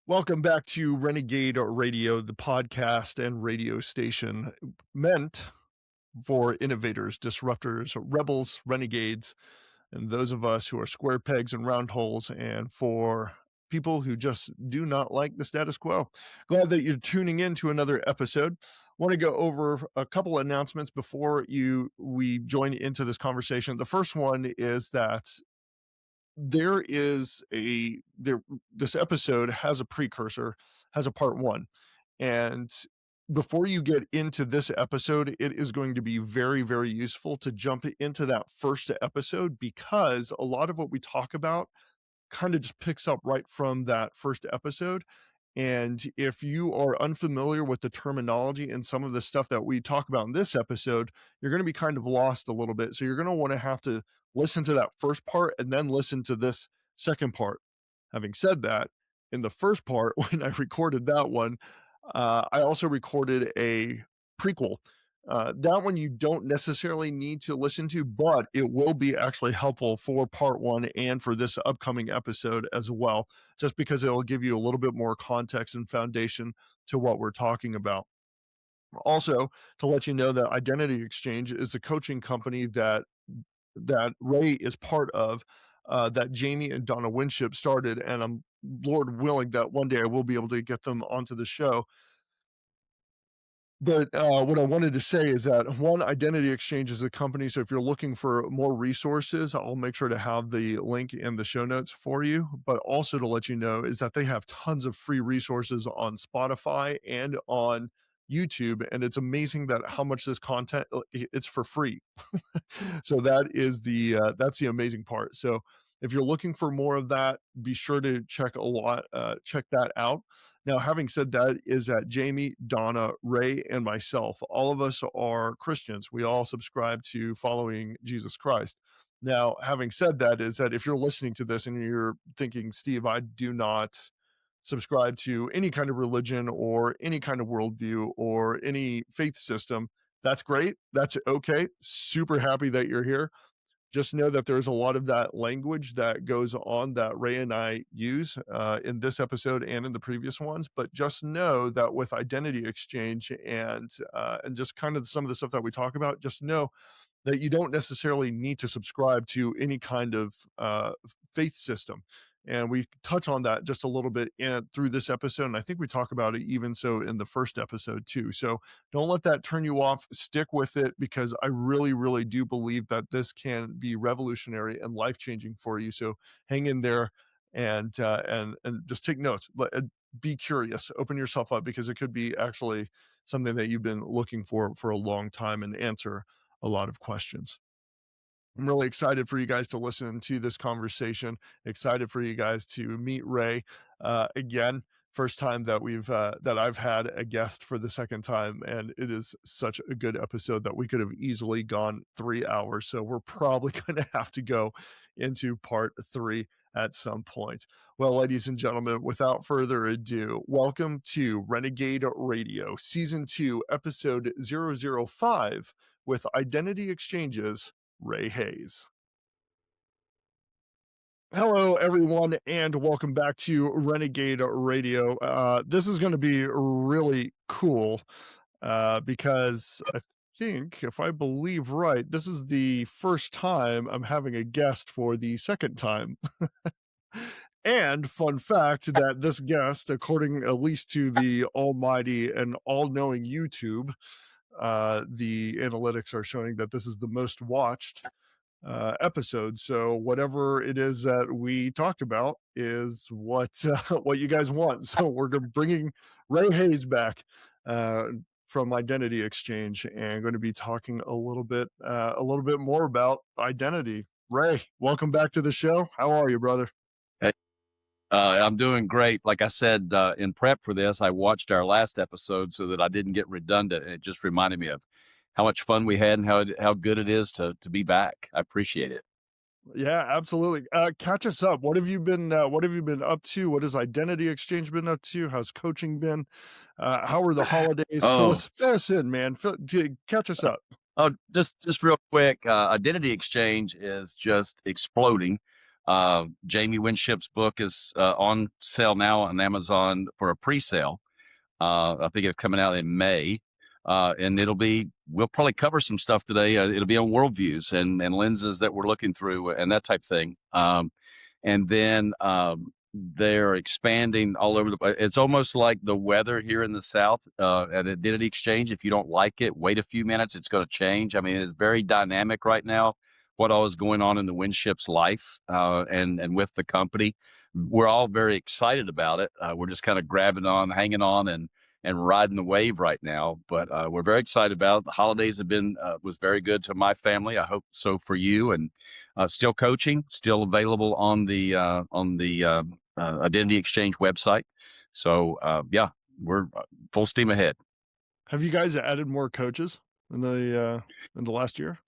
Welcome back to Renegade Radio, the podcast and radio station meant for innovators, disruptors, rebels, renegades, and those of us who are square pegs and round holes, and for people who just do not like the status quo. Glad that you're tuning in to another episode. Want to go over a couple announcements before we join into this conversation. The first one is that there is a there this episode has a precursor, has a part one. And before you get into this episode, it is going to be very, very useful to jump into that first episode, because a lot of what we talk about kind of just picks up right from that first episode. And if you are unfamiliar with the terminology and some of the stuff that we talk about in this episode, you're going to be kind of lost a little bit. So you're going to want to have to listen to that first part and then listen to this second part. Having said that, in the first part, when I recorded that one, I also recorded a prequel. That one you don't necessarily need to listen to, but it will be actually helpful for part one and for this upcoming episode as well, just because it'll give you a little bit more context and foundation to what we're talking about. Also, to let you know that Identity Exchange is a coaching company that Ray is part of, that Jamie and Donna Winship started, and I'm Lord willing that one day I will be able to get them onto the show. But what I wanted to say is that one, Identity Exchange is a company. So if you're looking for more resources, I'll make sure to have the link in the show notes for you. But also to let you know is that they have tons of free resources on Spotify and on YouTube. And it's amazing that how much this content it's for free. So that's the amazing part. So if you're looking for more of that, be sure to check that out. Now, having said that, is that Jamie, Donna, Ray, and myself, all of us are Christians. We all subscribe to following Jesus Christ. Now, having said that, is that if you're listening to this and you're thinking, Steve, I do not subscribe to any kind of religion or any kind of worldview or any faith system, that's great. That's okay. Super happy that you're here. Just know that there's a lot of that language that goes on that Ray and I use in this episode and in the previous ones. But just know that with Identity Exchange and just kind of some of the stuff that we talk about, just know that you don't necessarily need to subscribe to any kind of faith system. And we touch on that just a little bit through this episode. And I think we talk about it even so in the first episode too. So don't let that turn you off. Stick with it, because I really, really do believe that this can be revolutionary and life changing for you. So hang in there and just take notes. Be curious, open yourself up, because it could be actually something that you've been looking for a long time and answer a lot of questions. I'm really excited for you guys to listen to this conversation. Excited for you guys to meet Ray again. First time that that I've had a guest for the second time, and it is such a good episode that we could have easily gone 3 hours. So we're probably going to have to go into part three at some point. Well, ladies and gentlemen, without further ado, welcome to Renegade Radio, Season 2, Episode 005, with Identity Exchanges, Ray Hayes. Hello, everyone, and welcome back to Renegade Radio. This is going to be really cool because I think, if I believe right, this is the first time I'm having a guest for the second time. And fun fact that this guest, according at least to the almighty and all-knowing YouTube, the analytics are showing that this is the most watched episode. So whatever it is that we talked about is what what you guys want. So we're bringing Ray Hayes back from Identity Exchange, and going to be talking a little bit more about identity. Ray, welcome back to the show. How are you, brother? Hey, I'm doing great. Like I said, in prep for this, I watched our last episode so that I didn't get redundant. It just reminded me of how much fun we had and how good it is to be back. I appreciate it. Yeah, absolutely. Catch us up. What have you been up to? What has Identity Exchange been up to? How's coaching been? How were the holidays? Oh, Fill us in, man. Catch us up. just real quick. Identity Exchange is just exploding. Jamie Winship's book is on sale now on Amazon for a pre-sale. I think it's coming out in May. And we'll probably cover some stuff today. It'll be on worldviews and lenses that we're looking through and that type thing. And then they're expanding all over the place. It's almost like the weather here in the South at Identity Exchange. If you don't like it, wait a few minutes. It's going to change. I mean, it's very dynamic right now. What all is going on in the Winship's life and with the company. We're all very excited about it. We're just kind of grabbing on, hanging on, and riding the wave right now. But we're very excited about it. The holidays have been was very good to my family. I hope so for you. And still coaching, still available on the Identity Exchange website. So yeah, we're full steam ahead. Have you guys added more coaches in the last year?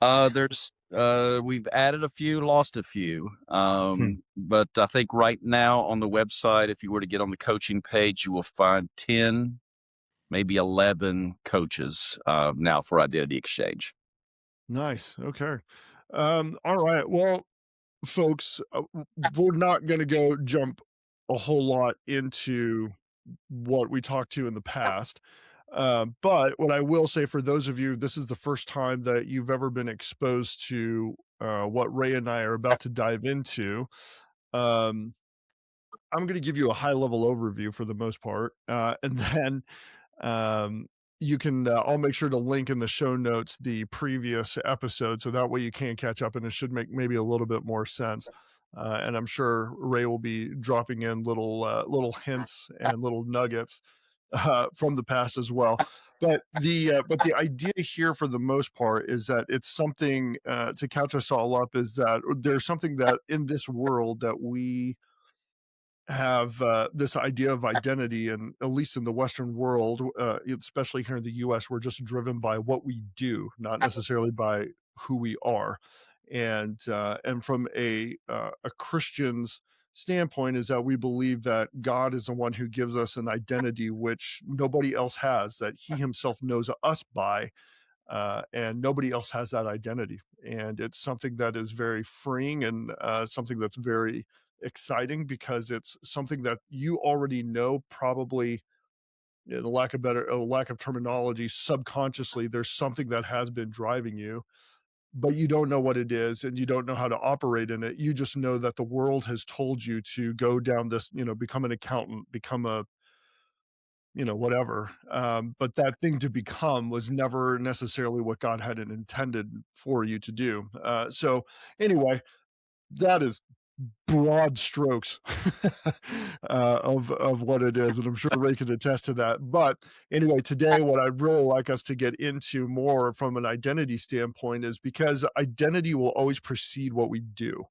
We've added a few, lost a few. Hmm. But I think right now on the website, if you were to get on the coaching page, you will find 10, maybe 11 coaches now for Identity Exchange. Nice. Okay. All right. Well, folks, we're not going to go jump a whole lot into what we talked to in the past. But what I will say for those of you, this is the first time that you've ever been exposed to what Ray and I are about to dive into. Um, I'm going to give you a high level overview for the most part. And then um, you can, I'll make sure to link in the show notes the previous episode. So that way you can catch up and it should make maybe a little bit more sense. And I'm sure Ray will be dropping in little hints and little nuggets from the past as well. But the idea here, for the most part, is that it's something to catch us all up. Is that there's something that in this world that we have this idea of identity, and at least in the Western world, especially here in the U.S., we're just driven by what we do, not necessarily by who we are. And from a Christian's standpoint, is that we believe that God is the one who gives us an identity which nobody else has, that He Himself knows us by, and nobody else has that identity. And it's something that is very freeing and something that's very exciting, because it's something that you already know, probably, in a lack of terminology, subconsciously. There's something that has been driving you, but you don't know what it is and you don't know how to operate in it. You just know that the world has told you to go down this, become an accountant, become a, whatever. But that thing to become was never necessarily what God had intended for you to do. So anyway, that is broad strokes of what it is, and I'm sure Ray can attest to that. But anyway, today, what I'd really like us to get into more from an identity standpoint is because identity will always precede what we do.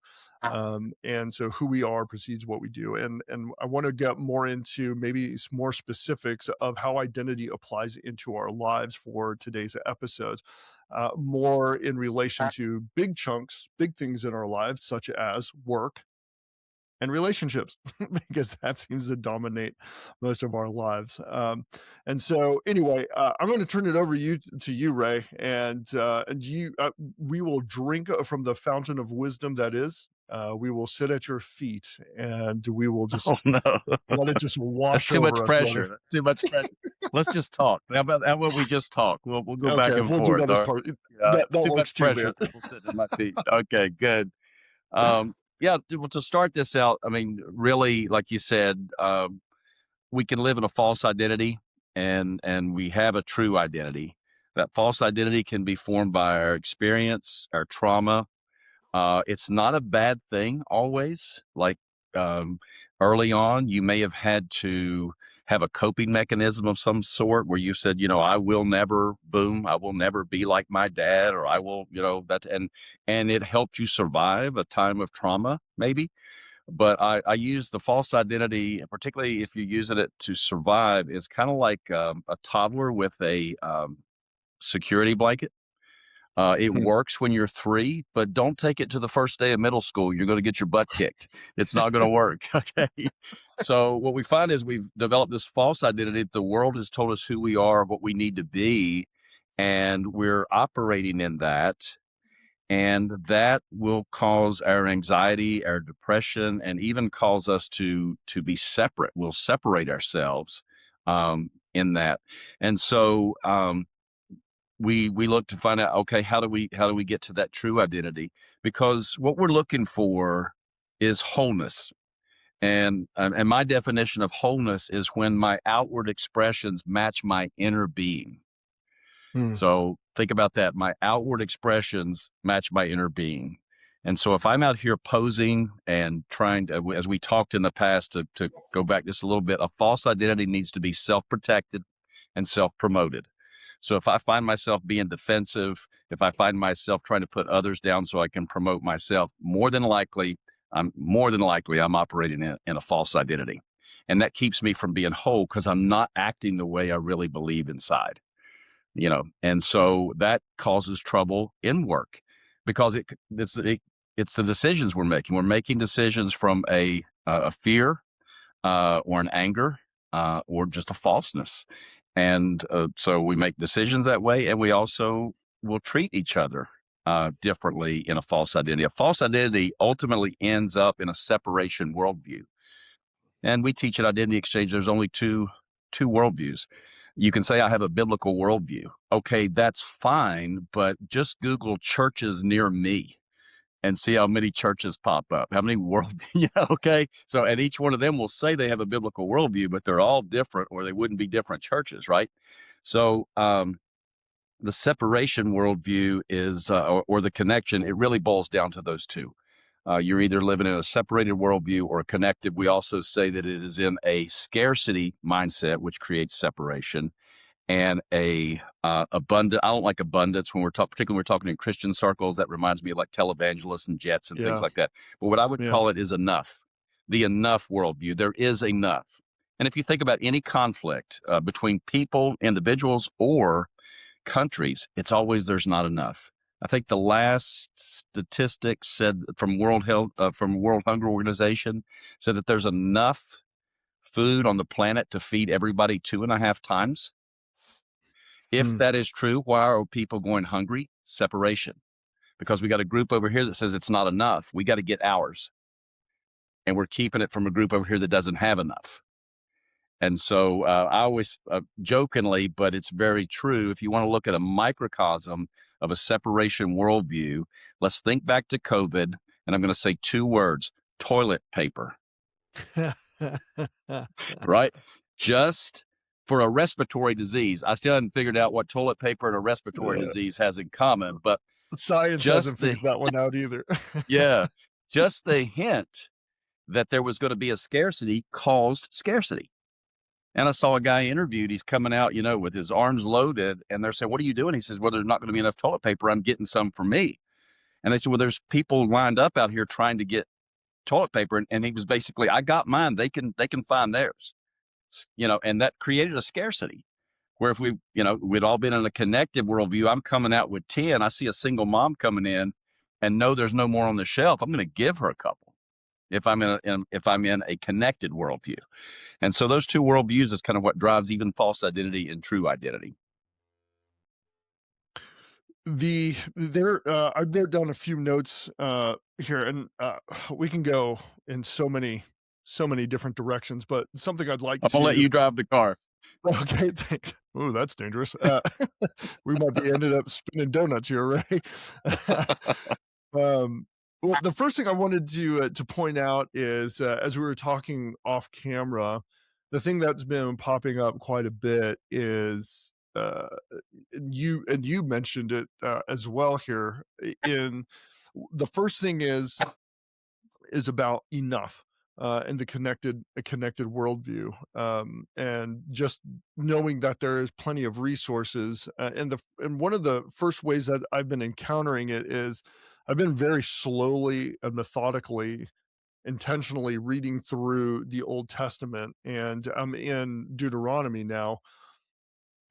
And so who we are precedes what we do. And I want to get more into maybe more specifics of how identity applies into our lives for today's episodes, more in relation to big chunks, big things in our lives, such as work and relationships, because that seems to dominate most of our lives. And so, anyway, I'm going to turn it over to you, Ray, and we will drink from the fountain of wisdom that is. We will sit at your feet, and we will Oh just no, let it just that's wash too much over us, brother. pressure. That's too much pressure. Let's just talk. How about we just talk? We'll go back Okay, if and we'll do forth. that as All right. part, Yeah, that too works much too, pressure. man. People sitting at my feet. Okay, good. Yeah, to start this out, I mean, really, like you said, we can live in a false identity, and we have a true identity. That false identity can be formed by our experience, our trauma. It's not a bad thing always. Like um, early on, you may have had to have a coping mechanism of some sort where you said, I will never, boom, I will never be like my dad, or I will, and it helped you survive a time of trauma, maybe. But I use the false identity, particularly if you're using it to survive, is kind of like a toddler with a security blanket. It works when you're 3, but don't take it to the first day of middle school. You're going to get your butt kicked. It's not going to work. Okay. So what we find is we've developed this false identity. The world has told us who we are, what we need to be, and we're operating in that. and that will cause our anxiety, our depression, and even cause us to be separate. We'll separate ourselves in that, and so we look to find out, okay, how do we get to that true identity? Because what we're looking for is wholeness. And my definition of wholeness is when my outward expressions match my inner being. Mm. So think about that. My outward expressions match my inner being. And so if I'm out here posing and trying to, as we talked in the past, to go back just a little bit, a false identity needs to be self protected and self promoted. So if I find myself being defensive, if I find myself trying to put others down so I can promote myself, more than likely I'm operating in a false identity. And that keeps me from being whole because I'm not acting the way I really believe inside. And so that causes trouble in work because it's the decisions we're making decisions from a fear or an anger or just a falseness. And so we make decisions that way, and we also will treat each other differently in a false identity. A false identity ultimately ends up in a separation worldview. And we teach at Identity Exchange there's only two worldviews. You can say I have a biblical worldview. Okay, that's fine, but just Google churches near me and see how many churches pop up. How many okay. So, and each one of them will say they have a biblical worldview, but they're all different, or they wouldn't be different churches, right? So, the separation worldview is, or the connection, it really boils down to those two. You're either living in a separated worldview or a connected. We also say that it is in a scarcity mindset, which creates separation, and a abundant. I don't like abundance when particularly when we're talking in Christian circles. That reminds me of like televangelists and jets and things Yeah. like that. But what I would Yeah. call it is enough. The enough worldview. There is enough. And if you think about any conflict between people, individuals, or countries, it's always there's not enough. I think the last statistics said from World Hunger Organization said that there's enough food on the planet to feed everybody 2.5 times. If Mm. that is true, why are people going hungry? Separation. Because we got a group over here that says it's not enough. We got to get ours. And we're keeping it from a group over here that doesn't have enough. And so I always jokingly, but it's very true. If you want to look at a microcosm of a separation worldview, let's think back to COVID. And I'm going to say two words: toilet paper, right? Just for a respiratory disease. I still haven't figured out what toilet paper and a respiratory Yeah. disease has in common, but Science hasn't just the, figured that one out either. yeah, just the hint that there was going to be a scarcity caused scarcity. And I saw a guy interviewed. He's coming out, with his arms loaded, and they're saying, "What are you doing?" He says, "Well, there's not going to be enough toilet paper. I'm getting some for me." And they said, "Well, there's people lined up out here trying to get toilet paper." And he was basically, "I got mine. They can find theirs." And that created a scarcity. Where if we'd all been in a connected worldview, I'm coming out with 10. I see a single mom coming in, and know there's no more on the shelf. I'm going to give her a couple if I'm in a connected worldview. And so those two worldviews is kind of what drives even false identity and true identity. I've wrote down a few notes here, and we can go in so many different directions, but something I'd like I'm gonna let to you drive the car. okay, thanks. Ooh, that's dangerous. We might be ended up spinning donuts here, right? Well, the first thing I wanted to point out is, as we were talking off camera, the thing that's been popping up quite a bit is, and you mentioned it, as well here, the first thing is about enough, and the connected worldview, and just knowing that there is plenty of resources, and one of the first ways that I've been encountering it is I've been very slowly and methodically, intentionally reading through the Old Testament, and I'm in Deuteronomy now,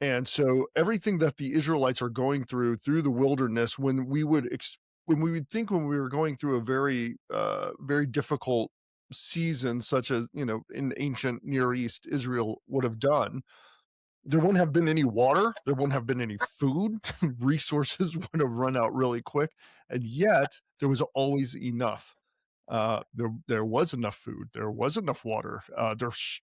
and so everything that the Israelites are going through the wilderness, when we would think when we were going through a very difficult season, such as, in ancient Near East, Israel would have done, there wouldn't have been any water, there wouldn't have been any food, resources would have run out really quick, and yet there was always enough. There was enough food, there was enough water,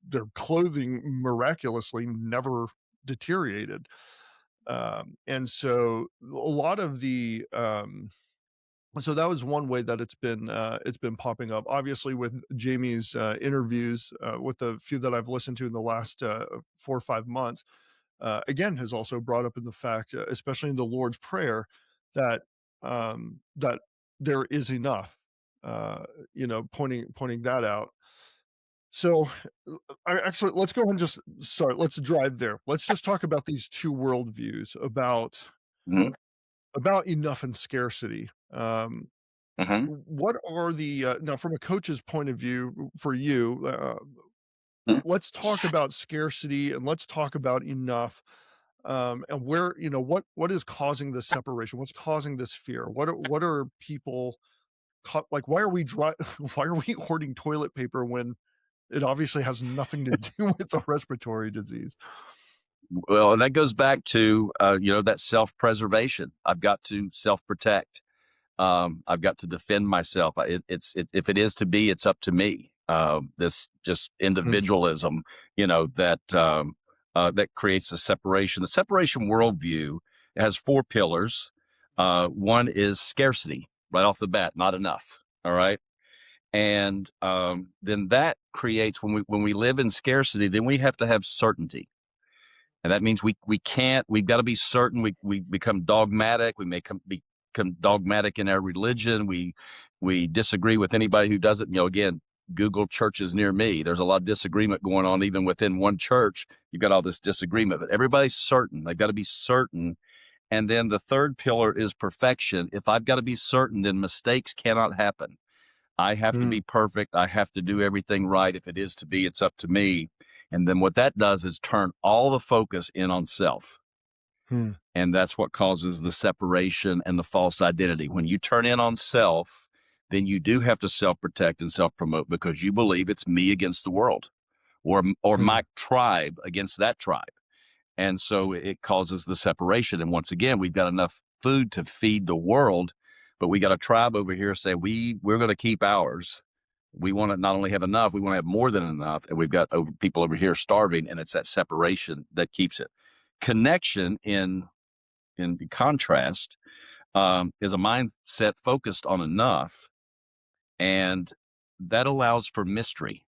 their clothing miraculously never deteriorated. And so a lot of the, so that was one way that it's been popping up. Obviously, with Jamie's, interviews, with the few that I've listened to in the last, 4 or 5 months, again, has also brought up in the fact, especially in the Lord's Prayer, that, that there is enough, uh, pointing that out. So, actually, let's go and just start. Let's drive there. Let's just talk about these 2 worldviews Mhm, about enough and scarcity. mhm, What are the, now from a coach's point of view for you, mhm. let's talk about scarcity and let's talk about enough, and where, what is causing this separation? What's causing this fear? What are people like, why are we why are we hoarding toilet paper when it obviously has nothing to do with the respiratory disease? Well, and that goes back to, that self-preservation. I've got to self-protect. I've got to defend myself. If it is to be, it's up to me. This just Mm, individualism, that creates a separation. The separation worldview has four pillars. One is scarcity, right off the bat, not enough. All right, and then that creates when we live in scarcity, then we have to have certainty, and that means we've got to be certain. We become dogmatic. We may become dogmatic in our religion. We disagree with anybody who doesn't. Again, Google churches near me. There's a lot of disagreement going on even within one church. You've got all this disagreement, but everybody's certain. They've got to be certain. And then the third pillar is perfection. If I've got to be certain, then mistakes cannot happen. I have to be mm, perfect. I have to do everything right. If it is to be, it's up to me. And then what that does is turn all the focus in on self. hmm, And that's what causes the separation and the false identity. When you turn in on self, then you do have to self protect and self promote because you believe it's me against the world or hmm, my tribe against that tribe. And so it causes the separation. And once again, we've got enough food to feed the world, but we got a tribe over here say we're going to keep ours. We want to not only have enough, we want to have more than enough, and we've got people over here starving, and it's that separation that keeps it. Connection in contrast is a mindset focused on enough, and that allows for mystery.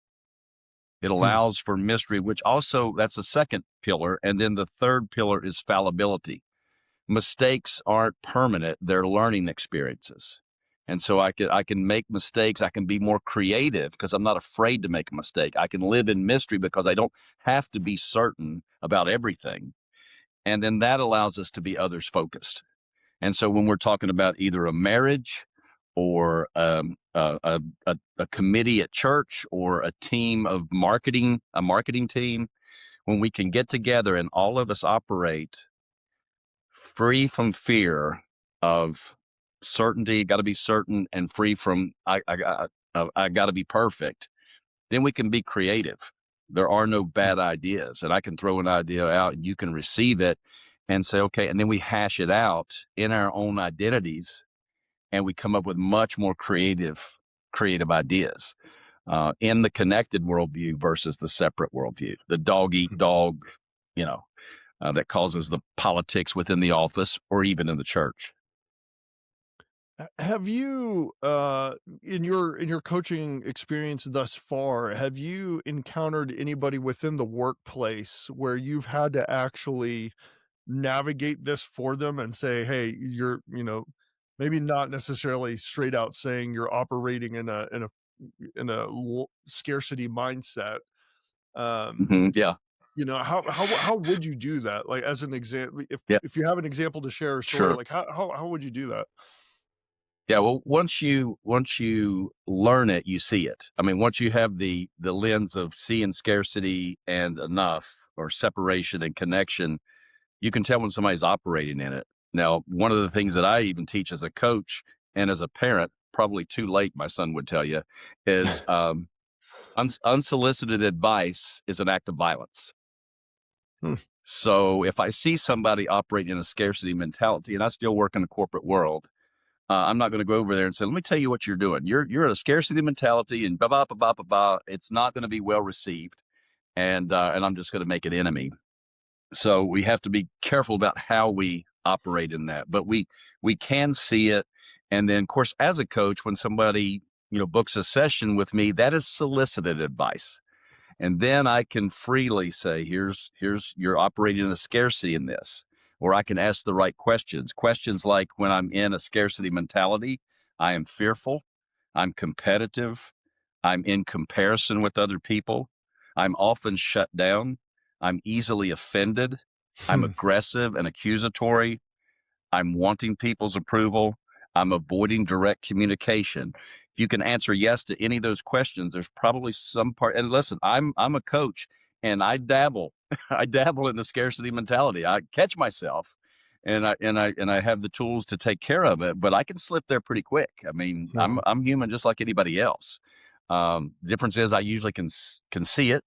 It hmm, allows for mystery, which also that's the second pillar, and then the third pillar is fallibility. Mistakes aren't permanent, they're learning experiences. And so I can make mistakes, I can be more creative because I'm not afraid to make a mistake. I can live in mystery because I don't have to be certain about everything. And then that allows us to be others focused. And so when we're talking about either a marriage or a committee at church or a team of marketing, a marketing team, when we can get together and all of us operate free from fear of certainty, got to be certain, and free from I got to be perfect, then we can be creative. There are no hmm. bad ideas, and I can throw an idea out, and you can receive it and say, okay, and then we hash it out in our own identities, and we come up with much more creative ideas in the connected worldview versus the separate worldview, the dog eat dog, you know, that causes the politics within the office or even in the church. Have you, in your coaching experience thus far, have you encountered anybody within the workplace where you've had to actually navigate this for them and say, "Hey, maybe not necessarily straight out saying you're operating in a scarcity mindset." Um, Yeah, how would you do that? Like, as an example, yeah, if you have an example to share a story, sure. like, how would you do that? Yeah, well, once you learn it, you see it. I mean, once you have the lens of seeing scarcity and enough, or separation and connection, you can tell when somebody's operating in it. Now, one of the things that I even teach as a coach and as a parent, probably too late, my son would tell you, is unsolicited advice is an act of violence. Hmm. So if I see somebody operating in a scarcity mentality, and I still work in the corporate world, I'm not going to go over there and say, "Let me tell you what you're doing. You're in a scarcity mentality, and blah blah blah blah blah blah." It's not going to be well received, and I'm just going to make an enemy. So we have to be careful about how we operate in that. But we can see it, and then of course, as a coach, when somebody books a session with me, that is solicited advice. And then I can freely say, here's you're operating in a scarcity in this. Or I can ask the right questions. Questions like when I'm in a scarcity mentality, I am fearful, I'm competitive, I'm in comparison with other people, I'm often shut down, I'm easily offended, I'm Hmm. aggressive and accusatory, I'm wanting people's approval. I'm avoiding direct communication. If you can answer yes to any of those questions, there's probably some part. And listen, I'm a coach, and I dabble, I dabble in the scarcity mentality. I catch myself, and I have the tools to take care of it. But I can slip there pretty quick. I mean, I'm Hmm. I'm human just like anybody else. Difference is I usually can see it,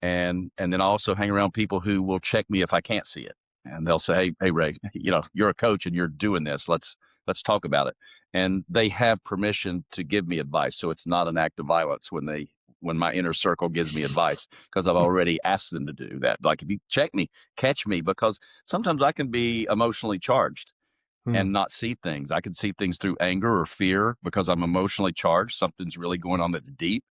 and then I also hang around people who will check me if I can't see it. And they'll say, "Hey, Ray, you're a coach and you're doing this. Let's talk about it." And they have permission to give me advice, so it's not an act of violence when my inner circle gives me advice because I've already asked them to do that. Like if you check me, catch me, because sometimes I can be emotionally charged Hmm. and not see things. I can see things through anger or fear because I'm emotionally charged. Something's really going on that's deep,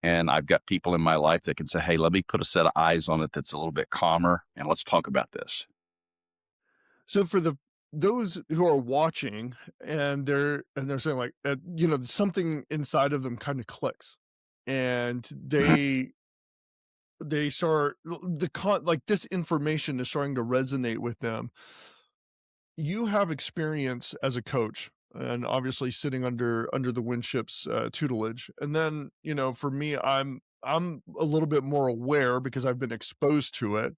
and I've got people in my life that can say, "Hey, let me put a set of eyes on it that's a little bit calmer, and let's talk about this." So for those who are watching and they're saying like, something inside of them kind of clicks, and Mhm. they start like this information is starting to resonate with them. You have experience as a coach and obviously sitting under the Winship's tutelage. And then, for me, I'm a little bit more aware because I've been exposed to it.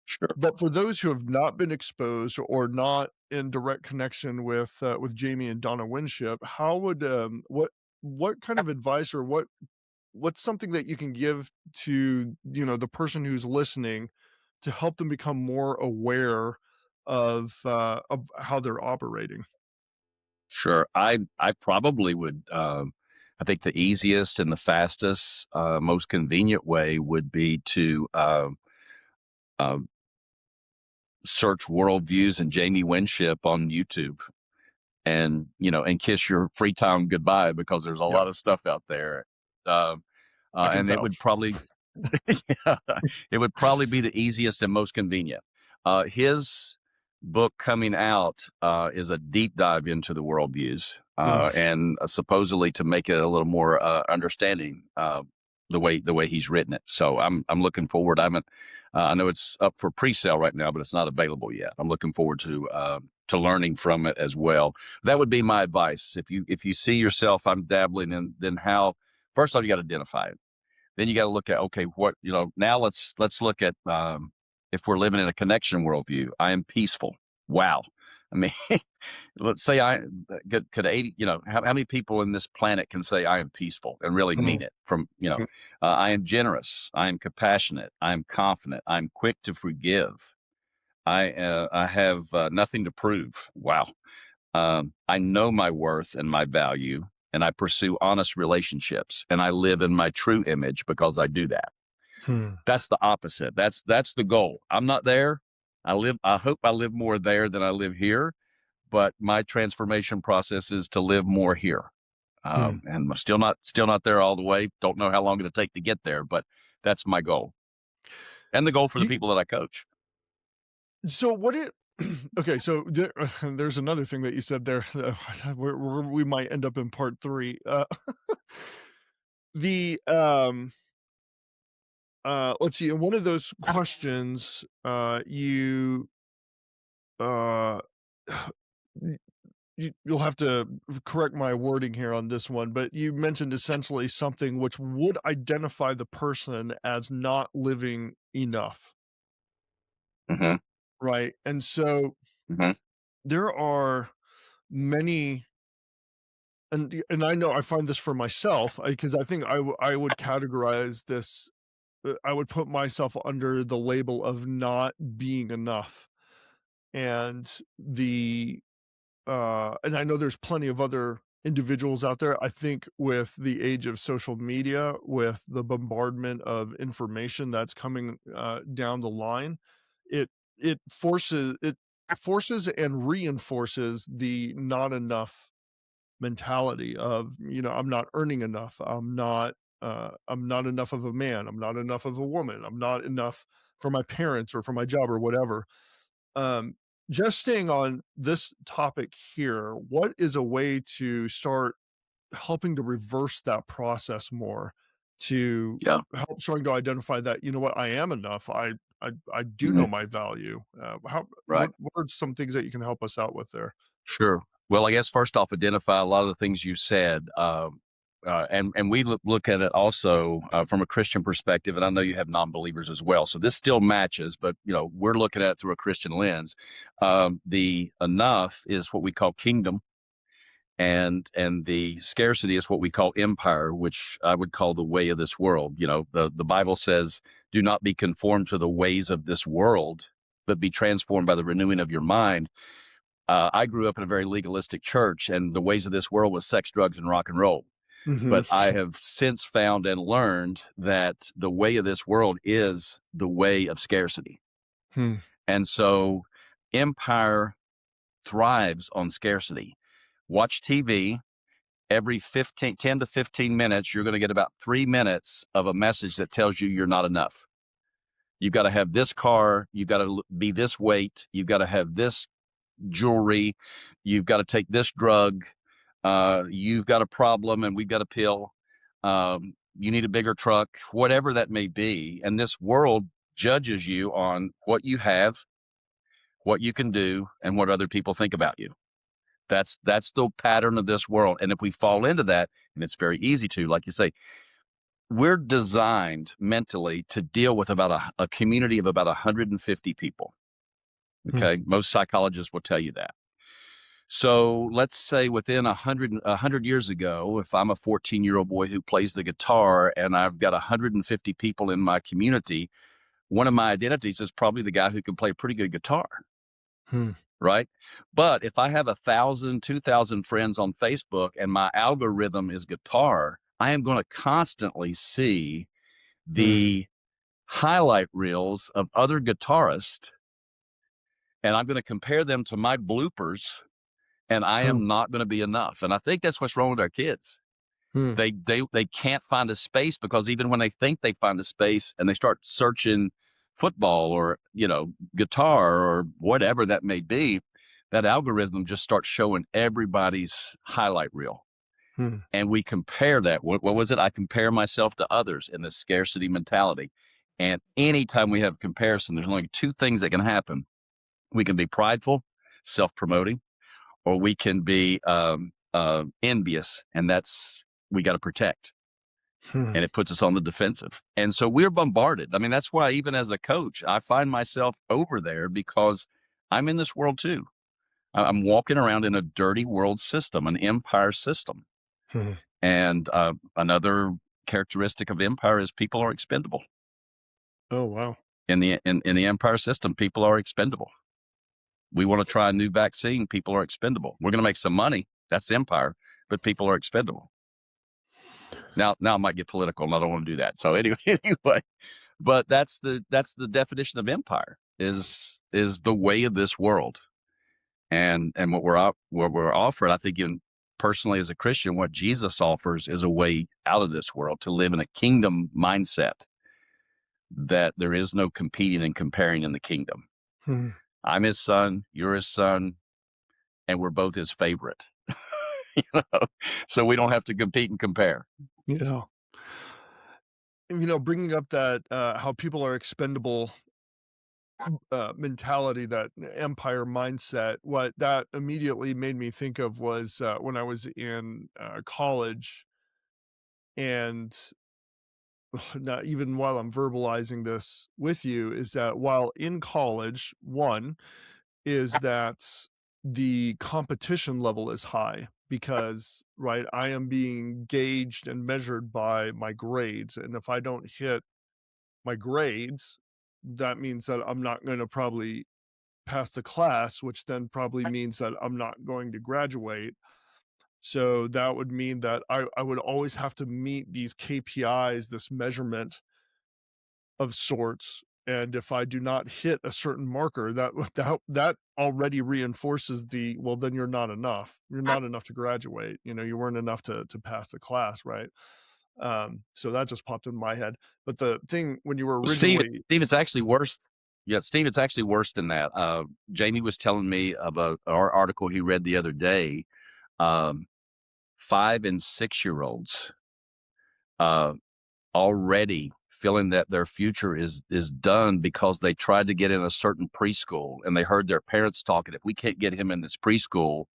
Sure. But for those who have not been exposed or not in direct connection with Jamie and Donna Winship, how would what kind of advice or what's something that you can give to, the person who's listening to help them become more aware of how they're operating? Sure. I probably would, I think the easiest and the fastest, most convenient way would be to, um, search worldviews and Jamie Winship on YouTube and kiss your free time goodbye because there's a Yeah, lot of stuff out there. Um, I can and it would vouch. probably Yeah, it would probably be the easiest and most convenient. His book coming out is a deep dive into the worldviews, Ugh, and supposedly to make it a little more understanding the way he's written it. So I'm looking forward. I haven't. I know it's up for pre-sale right now, but it's not available yet. I'm looking forward to learning from it as well. That would be my advice. If you see yourself, I'm dabbling in, then how? First off, you got to identify it. Then you got to look at, okay, now let's look at, if we're living in a connection worldview. I am peaceful. Wow. I mean, let's say could 80, how many people in this planet can say I am peaceful and really mhm, mean it I am generous. I am compassionate. I am confident. I'm quick to forgive. I have nothing to prove. Wow. I know my worth and my value, and I pursue honest relationships, and I live in my true image because I do that. hmm. That's the opposite. That's the goal. I'm not there. I hope I live more there than I live here, but my transformation process is to live more here. Hmm. And I'm still not there all the way. Don't know how long it'll take to get there, but that's my goal and the goal for the You people that I coach. so what it okay, so there's another thing that you said there where we might end up in part 3. The, let's see, in one of those questions, uh, y you'll have to correct my wording here on this one, but you mentioned essentially something which would identify the person as not living enough, Hmm. right? And so Hmm. there are many, and I know I find this for myself, because I think I would categorize this I would put myself under the label of not being enough. And and I know there's plenty of other individuals out there. I think with the age of social media, with the bombardment of information that's coming down the line, it it forces and reinforces the not enough mentality of, I'm not earning enough. I'm not enough of a man. I'm not enough of a woman. I'm not enough for my parents or for my job or whatever. um, just staying on this topic here, what is a way to start helping to reverse that process more to Yeah. help starting to identify that, what, I am enough. I do know Mhm. my value. How Right. what are some things that you can help us out with there? Sure. Well, I guess first off, identify a lot of the things you said, and we look at it also from a Christian perspective, and I know you have non-believers as well, so this still matches, but we're looking at it through a Christian lens. The enough is what we call kingdom, and the scarcity is what we call empire, which I would call the way of this world. The Bible says, "Do not be conformed to the ways of this world, but be transformed by the renewing of your mind." I grew up in a very legalistic church, and the ways of this world was sex, drugs, and rock and roll. Mhm. But I have since found and learned that the way of this world is the way of scarcity. Hmm. And so empire thrives on scarcity. Watch TV. Every 10 to 15 minutes, you're going to get about 3 minutes of a message that tells you you're not enough. You've got to have this car. You've got to be this weight. You've got to have this jewelry. You've got to take this drug. You've got a problem and we've got a pill. You need a bigger truck, whatever that may be. And this world judges you on what you have, what you can do, and what other people think about you. That's the pattern of this world. And if we fall into that, and it's very easy to, like you say, we're designed mentally to deal with about a community of about 150 people. Hmm. Okay. Most psychologists will tell you that. So let's say within a hundred years ago, if I'm a 14-year-old boy who plays the guitar and I've got 150 people in my community, one of my identities is probably the guy who can play a pretty good guitar, Hmm. right? But if I have 1,000, 2,000 friends on Facebook and my algorithm is guitar, I am going to constantly see Hmm. the highlight reels of other guitarists, and I'm going to compare them to my bloopers, and I Hmm. am not going to be enough. And I think that's what's wrong with our kids. Hmm. They can't find a space, because even when they think they find a space and they start searching football or guitar or whatever that may be, that algorithm just starts showing everybody's highlight reel. Hmm. And we compare that. What was it? I compare myself to others in the scarcity mentality. And anytime we have comparison, there's only two things that can happen. We can be prideful, self-promoting, or we can be envious, and that's we got to protect, Hmm. and it puts us on the defensive. And so we're bombarded. I mean, that's why even as a coach, I find myself over there because I'm in this world too. I'm walking around in a dirty world system, an empire system, Hmm. and another characteristic of empire is people are expendable. Oh, wow. In the empire system, people are expendable. We want to try a new vaccine. People are expendable. We're going to make some money. That's empire, but people are expendable. Now I might get political, and I don't want to do that. So anyway, anyway, but that's the definition of empire is the way of this world, and what we're offered. I think even personally as a Christian, what Jesus offers is a way out of this world to live in a kingdom mindset that there is no competing and comparing in the kingdom. Hmm. I'm his son, you're his son, and we're both his favorite. you know? So we don't have to compete and compare. Yeah. Bringing up that, how people are expendable, mentality, that empire mindset, what that immediately made me think of was, when I was in, college, and not even while I'm verbalizing this with you, is that while in college, one, is that the competition level is high because, right, I am being gauged and measured by my grades, and if I don't hit my grades, that means that I'm not going to probably pass the class, which then probably means that I'm not going to graduate. So that would mean that I would always have to meet these KPIs, this measurement of sorts. And if I do not hit a certain marker, that already reinforces the, well, then you're not enough. You're not enough to graduate. You know, you weren't enough to pass the class, right? So that just popped in my head. But the thing when you were Well, Steve, originally, Steve, it's actually worse. Yeah, Steve, it's actually worse than that. Jamie was telling me about our article he read the other day. Um, 5 and 6 year olds uh, already feeling that their future is done because they tried to get in a certain preschool and they heard their parents talking. If we can't get him in this preschool,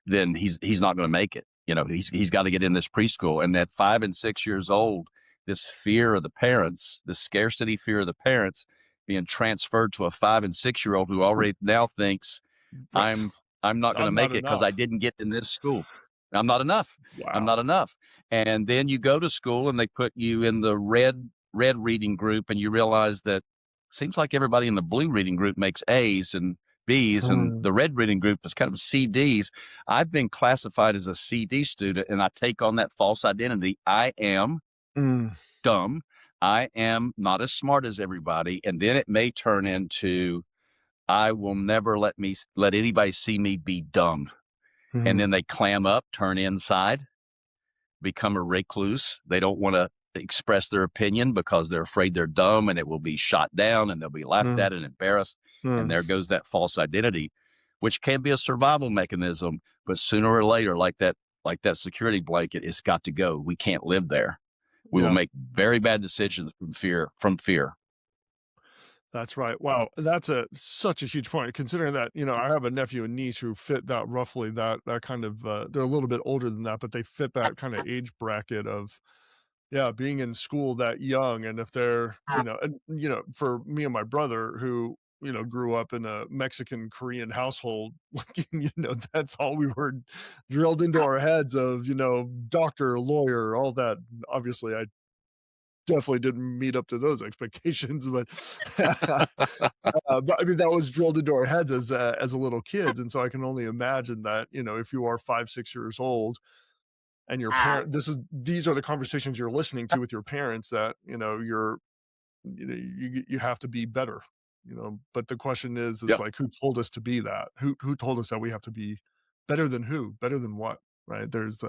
then he's not going to make it. You know, he's got to get in this preschool. And at 5 and 6 years old, this fear of the parents, the scarcity fear of the parents, being transferred to a 5 and 6 year old who already now thinks right, I'm I'm not going to I'm make not it because I enough. didn't get in this school. I'm not enough. I'm Wow. not enough. And then you go to school and they put you in the red reading group and you realize that seems like everybody in the blue reading group makes A's and B's and Mm, the red reading group is kind of CDs. I've been classified as a CD student and I take on that false identity. I am mm, dumb. I am not as smart as everybody. And then it may turn into I will never let anybody see me be dumb. And mhm, then they clam up, turn inside, become a recluse. They don't want to express their opinion because they're afraid they're dumb and it will be shot down and they'll be laughed mm, at and embarrassed. And mm. there goes that false identity, which can be a survival mechanism, but sooner or later, like that security blanket, it's got to go. We can't live there. We will Yeah, make very bad decisions from fear. From fear. that's right. Wow, that's such a huge point considering that, you know, I have a nephew and niece who fit that roughly that kind of, they're a little bit older than that, but they fit that kinda age bracket of, yeah, being in school that young, and if they're, for me and my brother who, grew up in a Mexican Korean household, like, that's all we were drilled into our heads of, doctor, lawyer, all that. Obviously, I definitely didn't meet up to those expectations, but, but I mean, that was drilled into our heads as a little kids, and so I can only imagine that, if you are 5, 6 years old and your parent these are the conversations you're listening to with your parents that, you have to be better, but the question is Yep. like, who told us to be that? Who told us that we have to be better than who? Better than what, right? There's,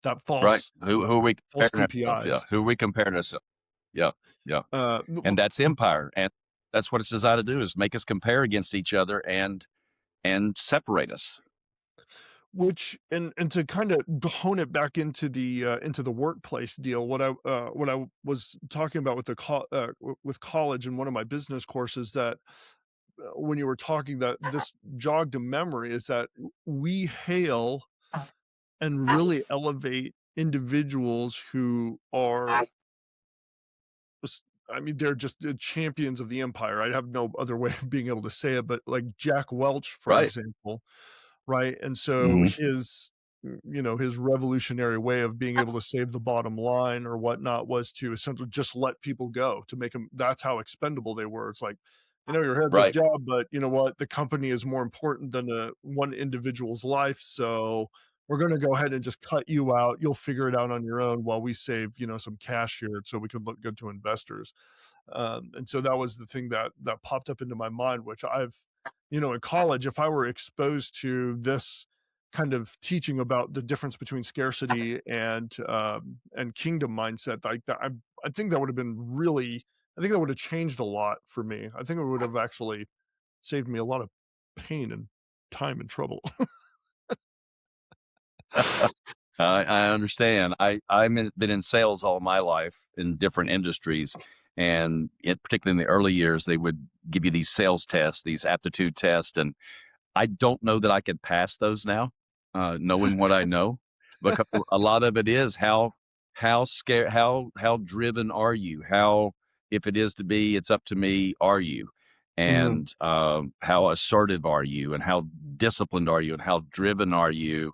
that Right. false Who are we false comparing ourselves? Yeah. KPIs. Who are we comparing ourselves? Yeah. Yeah. W And that's empire. And that's what it's designed to do is make us compare against each other and separate us. which and to kinda hone it back into the workplace deal, what I was talking about with with college and one of my business courses that, when you were talking that this jogged a memory is that we hail and really elevate individuals who are I mean, they're just the champions of the empire. I have no other way of being able to say it, but like Jack Welch, for Right. example, right? And so Mhm. his revolutionary way of being able to save the bottom line or whatnot was to essentially just let people go to make them. That's how expendable they were. It's like, you're here at this Right. job, but you know what? The company is more important than one individual's life. So we're going to go ahead and just cut you out. You'll figure it out on your own while we save, some cash here so we can look good to investors. And so that was the thing that popped up into my mind, which in college, if I were exposed to this kind of teaching about the difference between scarcity and kingdom mindset, like that, I think that would have been really, I think that would have changed a lot for me. I think it would have actually saved me a lot of pain and time and trouble. I understand. Been in sales all my life in different industries, and particularly in the early years, they would give you these sales tests, these aptitude tests, and I don't know that I could pass those now, knowing what I know, because a lot of it is how scared, how driven are you? How, if it is to be, it's up to me. Are you? Mhm. And how assertive are you? And how disciplined are you? And how driven are you?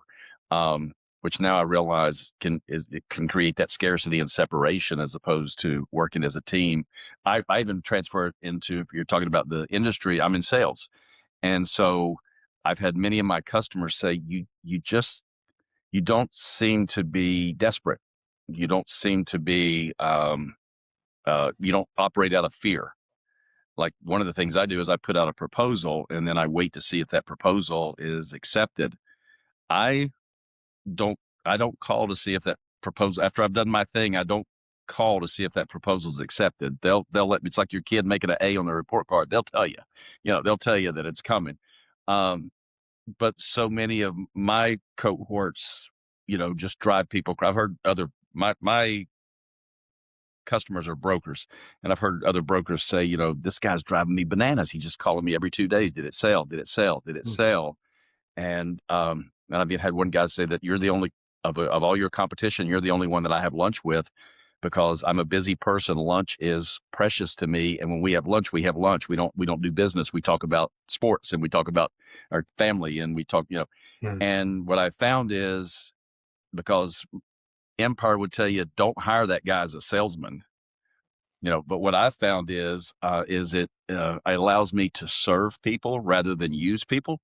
Um, which now I realize it can create that scarcity and separation as opposed to working as a team. I even transfer it into, if you're talking about the industry, I'm in sales. And so I've had many of my customers say, you don't seem to be desperate. You don't seem to be, you don't operate out of fear. Like, one of the things I do is I put out a proposal and then I wait to see if that proposal is accepted. I don't I don't call to see if that proposal, after I've done my thing, I don't call to see if that proposal is accepted. They'll let me. It's like your kid making an A on the report card. They'll tell you, they'll tell you that it's coming. Um, but so many of my cohorts, just drive people. I've heard my customers are brokers, and I've heard other brokers say, this guy's driving me bananas. He's just calling me every 2 days. Did it sell? Did it sell? Did it Mm. sell? And I've had one guy say that you're the only of all your competition, you're the only one that I have lunch with, because I'm a busy person. Lunch is precious to me, and when we have lunch, we have lunch. We don't do business. We talk about sports, and we talk about our family, and we talk. Mm. And what I found is, because Empire would tell you, don't hire that guy as a salesman. But what I found is it allows me to serve people rather than use people,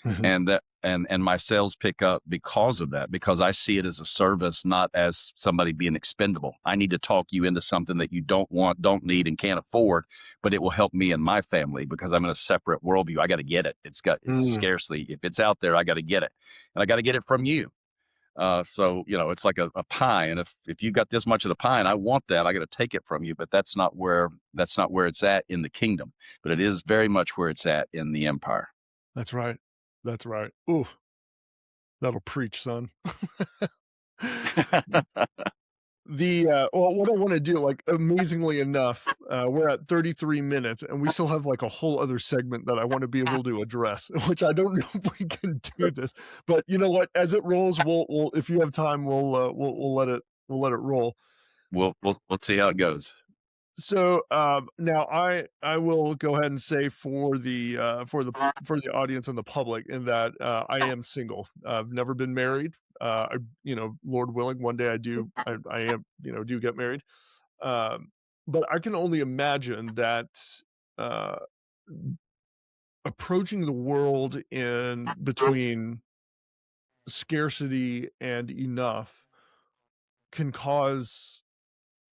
Mhm. and my sales pick up because of that, because I see it as a service, not as somebody being expendable. I need to talk you into something that you don't want, don't need, and can't afford, but it will help me and my family because I'm in a separate worldview. I got to get it. It's Mm. scarcely, if it's out there, I got to get it, and I got to get it from you. So it's like a pie, and if you got this much of the pie and I want that, I got to take it from you. But that's not where it's at in the kingdom, but it is very much where it's at in the empire. That's right. That's right. Ooh, that'll preach, son. Well, what I wanna do, like, amazingly enough, we're at 33 minutes, and we still have, like, a whole other segment that I wanna be able to address, which I don't know if we can do this, but you know what? As it rolls, we'll if you have time, we'll let it roll. We'll see how it goes. So, now I will go ahead and say for the audience and the public in that, I am single. I've never been married. Lord willing, one day I am, do get married. Um, but I can only imagine that, uh, approaching the world in between scarcity and enough can cause,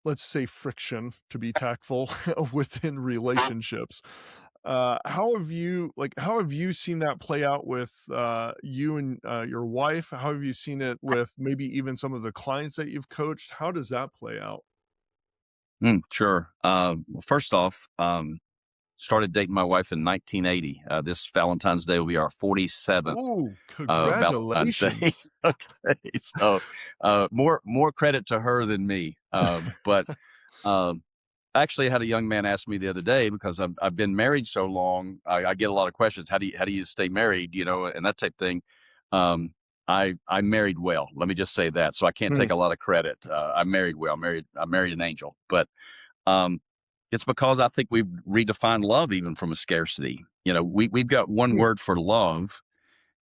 let's say, friction, to be tactful, within relationships. How have you seen that play out with, you and, your wife? How have you seen it with maybe even some of the clients that you've coached? How does that play out? Sure. Well, first off, started dating my wife in 1980. This Valentine's Day will be our 47th Ooh, Valentine's Day. congratulations. Okay, so more credit to her than me. But um, actually, I had a young man ask me the other day, because I've been married so long. I get a lot of questions. How do you stay married? And that type thing. I married well. Let me just say that. So I can't Mm, take a lot of credit. I married well. I married an angel, but um, it's because I think we've redefined love even from a scarcity. We've got one mm. word for love,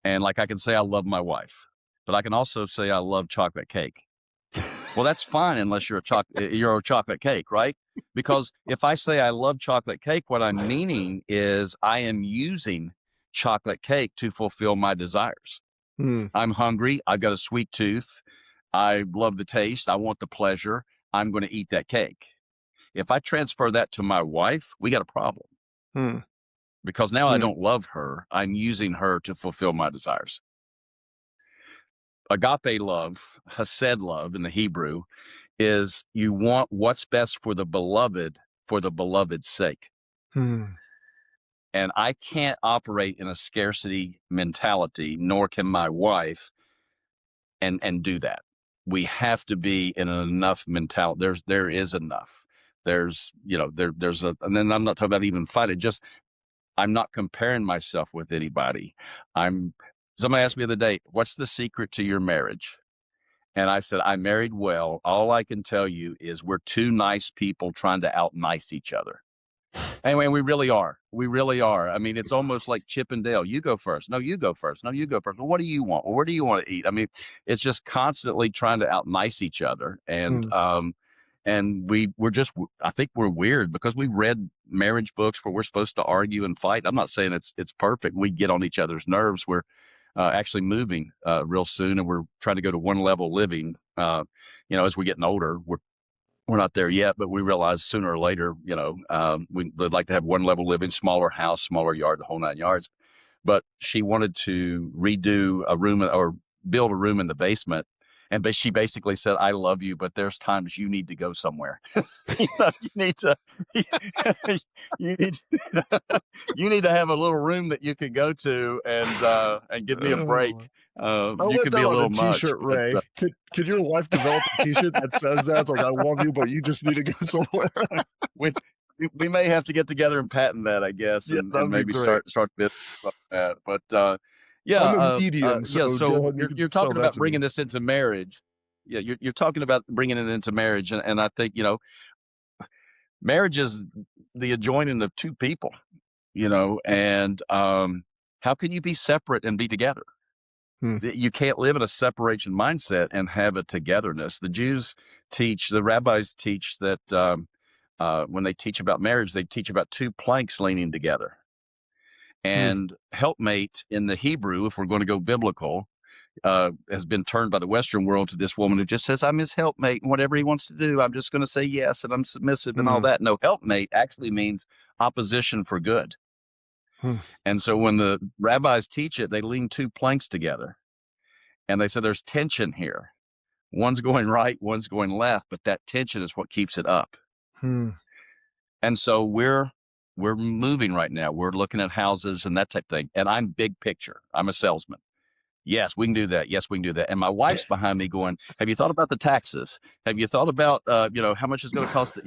and like I can say I love my wife, but I can also say I love chocolate cake. Well, that's fine unless you're a chocolate cake, right? Because if I say I love chocolate cake, what I'm meaning is I am using chocolate cake to fulfill my desires. Mm, I'm hungry. I've got a sweet tooth. I love the taste. I want the pleasure. I'm going to eat that cake. If I transfer that to my wife, we got a problem, mm, because now I mm, don't love her. I'm using her to fulfill my desires. Agape love, hesed love in the Hebrew, is you want what's best for the beloved's sake. mm, And I can't operate in a scarcity mentality, nor can my wife, and do that. We have to be in an enough mentality. There is enough. And then I'm not talking about even fighting. Just, I'm not comparing myself with anybody. I'm Somebody asked me the other day, what's the secret to your marriage? And I said, I married well. All I can tell you is we're two nice people trying to out nice each other. Anyway, we really are. We really are. I mean, it's almost like Chip and Dale. You go first. No, you go first. No, you go first. Well, what do you want? Well, where do you want to eat? I mean, it's just constantly trying to out nice each other. Hmm. And we're just, I think we're weird because we've read marriage books where we're supposed to argue and fight. I'm not saying it's perfect. We get on each other's nerves. We're actually moving real soon, and we're trying to go to one level living. As we're getting older, we're not there yet, but we realize sooner or later, we'd like to have one level living, smaller house, smaller yard, the whole 9 yards. But she wanted to redo a room or build a room in the basement. But she basically said, I love you, but there's times you need to go somewhere. You need to, you need, you need to have a little room that you could go to and give me a break. Oh, I You want can be that a on a little much, t-shirt, but Ray. Could your wife develop a t-shirt that says that? It's like, I love you, but you just need to go somewhere. we we may have to get together and patent that, I guess, Yeah, and that'd be maybe great. start business like that. But I'm a medium, yeah. so go So ahead and you can you're sell talking that about to me. bringing this into marriage. Yeah, you're talking about bringing it into marriage, and I think marriage is the adjoining of two people. And how can you be separate and be together? Hmm. You can't live in a separation mindset and have a togetherness. The rabbis teach that when they teach about marriage, they teach about two planks leaning together. Hmm. And helpmate in the Hebrew, if we're going to go biblical, has been turned by the Western world to this woman who just says, I'm his helpmate, and whatever he wants to do, I'm just going to say yes, and I'm submissive and all Hmm. that. No, helpmate actually means opposition for good. Hmm. And so when the rabbis teach it, they lean two planks together. And they said there's tension here. One's going right, one's going left, but that tension is what keeps it up. Hmm. And so we're moving right now. We're looking at houses and that type of thing. And I'm big picture. I'm a salesman. Yes, we can do that. Yes, we can do that. And my wife's behind me going, have you thought about the taxes? Have you thought about how much it's going to cost?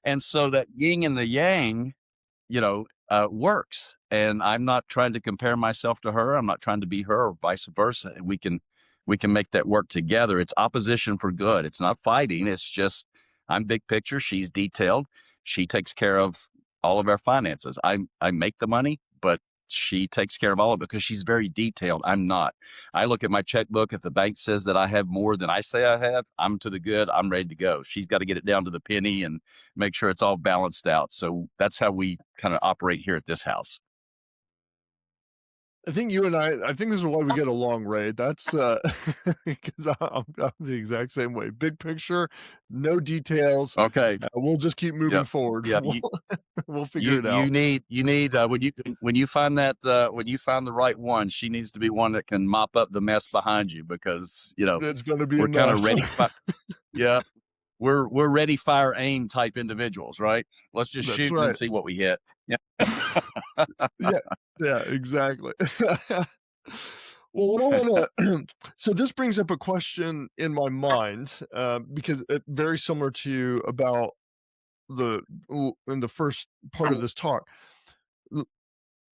And so that yin and the yang works. And I'm not trying to compare myself to her. I'm not trying to be her or vice versa. And we can make that work together. It's opposition for good. It's not fighting. It's just I'm big picture. She's detailed. She takes care of all of our finances. I make the money, but she takes care of all of it because she's very detailed. I'm not. I look at my checkbook. If the bank says that I have more than I say I have, I'm to the good. I'm ready to go. She's got to get it down to the penny and make sure it's all balanced out. So that's how we kind of operate here at this house. I think you and I think this is why we get along, Ray. That's because I'm the exact same way. Big picture, no details. Okay. We'll just keep moving Yeah. forward. Yeah. We'll figure You it you out. need when you find that when you find the right one, she needs to be one that can mop up the mess behind you because It's going to be a we're kind of mess. ready. Yeah, we're ready, fire, aim type individuals, right? Let's just That's shoot and then right. see what we hit. Yeah. Yeah, yeah, exactly. Well, what I wanna so this brings up a question in my mind, because it very similar to about in the first part of this talk. L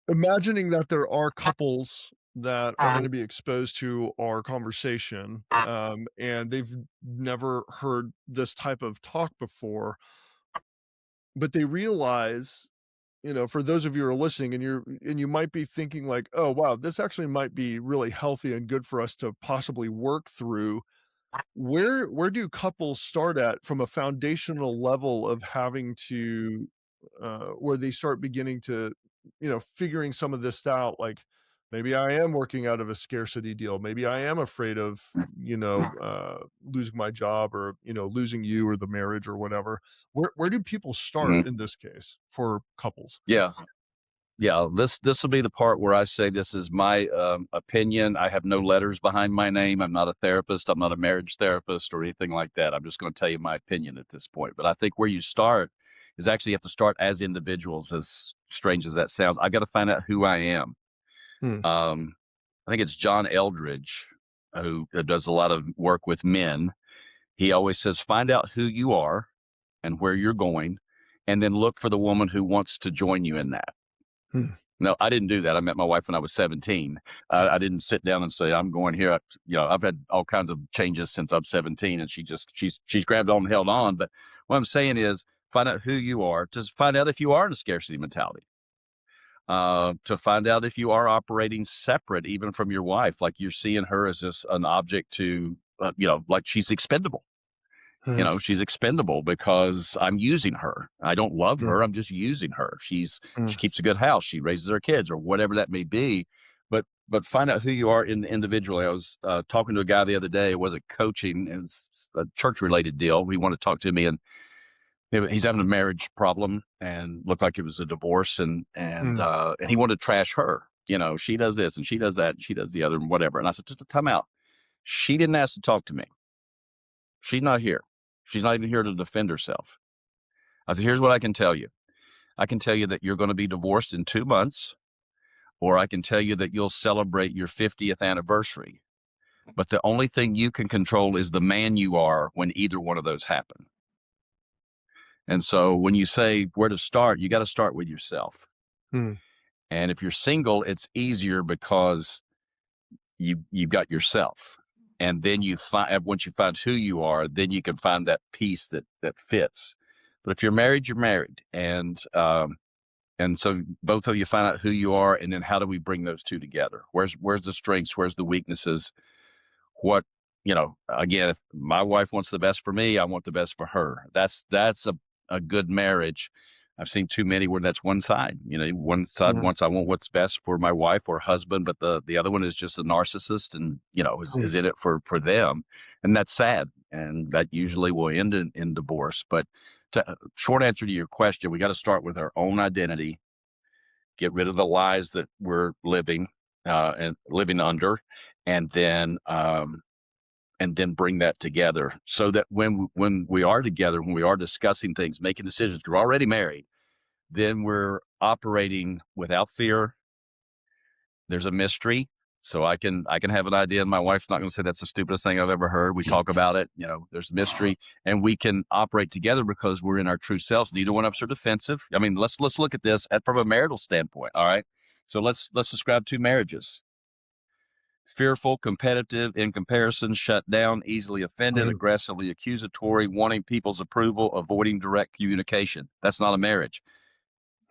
Imagining that there are couples that are gonna be exposed to our conversation, and they've never heard this type of talk before, but they realize, for those of you who are listening and you might be thinking like, "Oh, wow, this actually might be really healthy and good for us to possibly work through." Where do couples start at from a foundational level of having to, where they start beginning to, figuring some of this out, like, maybe I am working out of a scarcity deal, maybe I am afraid of, losing my job or, losing you or the marriage or whatever. Where do people start Mhm. in this case for couples? Yeah. Yeah, this will be the part where I say this is my opinion. I have no letters behind my name. I'm not a therapist. I'm not a marriage therapist or anything like that. I'm just going to tell you my opinion at this point. But I think where you start is actually you have to start as individuals, as strange as that sounds. I got to find out who I am. Hmm. Um, I think it's John Eldridge who does a lot of work with men. He always says, find out who you are and where you're going, and then look for the woman who wants to join you in that. Hmm. No, I didn't do that. I met my wife when I was 17. I didn't sit down and say, I'm going here. I've had all kinds of changes since I'm 17 and she's grabbed on and held on. But what I'm saying is find out who you are, to find out if you are in a scarcity mentality, to find out if you are operating separate even from your wife, like you're seeing her as just an object to, like she's expendable. Mm, She's expendable because I'm using her. I don't love mm, her. I'm just using her. mm, She keeps a good house. She raises her kids or whatever that may be. But find out who you are individually. I was talking to a guy the other day. It wasn't coaching. It's a church related deal. He wanted to talk to me, and he's having a marriage problem and looked like it was a divorce, mm, and he wanted to trash her. She does this and she does that and she does the other and whatever. And I said, just time out. She didn't ask to talk to me. She's not here. She's not even here to defend herself. I said, here's what I can tell you. I can tell you that you're going to be divorced in 2 months, or I can tell you that you'll celebrate your 50th anniversary. But the only thing you can control is the man you are when either one of those happen. And so when you say where to start, you got to start with yourself. mm, And if you're single, it's easier because you've got yourself. And then you find, once you find who you are, then you can find that piece that fits. But if you're married, you're married. And so both of you find out who you are, and then how do we bring those two together? Where's the strengths? Where's the weaknesses? What, again, if my wife wants the best for me, I want the best for her. That's a good marriage. I've seen too many where that's one side. One side mm, wants, I want what's best for my wife or husband, but the other one is just a narcissist and is mm. in it for them, and that's sad. And that usually will end in divorce. But short answer to your question, we got to start with our own identity, get rid of the lies that we're living and living under, and then bring that together so that when we are together, when we are discussing things, making decisions, we're already married, then we're operating without fear. There's a mystery. So I can have an idea and my wife's not going to say that's the stupidest thing I've ever heard. We talk about it, there's mystery, and we can operate together because we're in our true selves. Neither one of us are defensive. I mean, let's look at this from a marital standpoint. All right. So let's describe two marriages: fearful, competitive, in comparison, shut down, easily offended, Mm, aggressively accusatory, wanting people's approval, avoiding direct communication. That's not a marriage.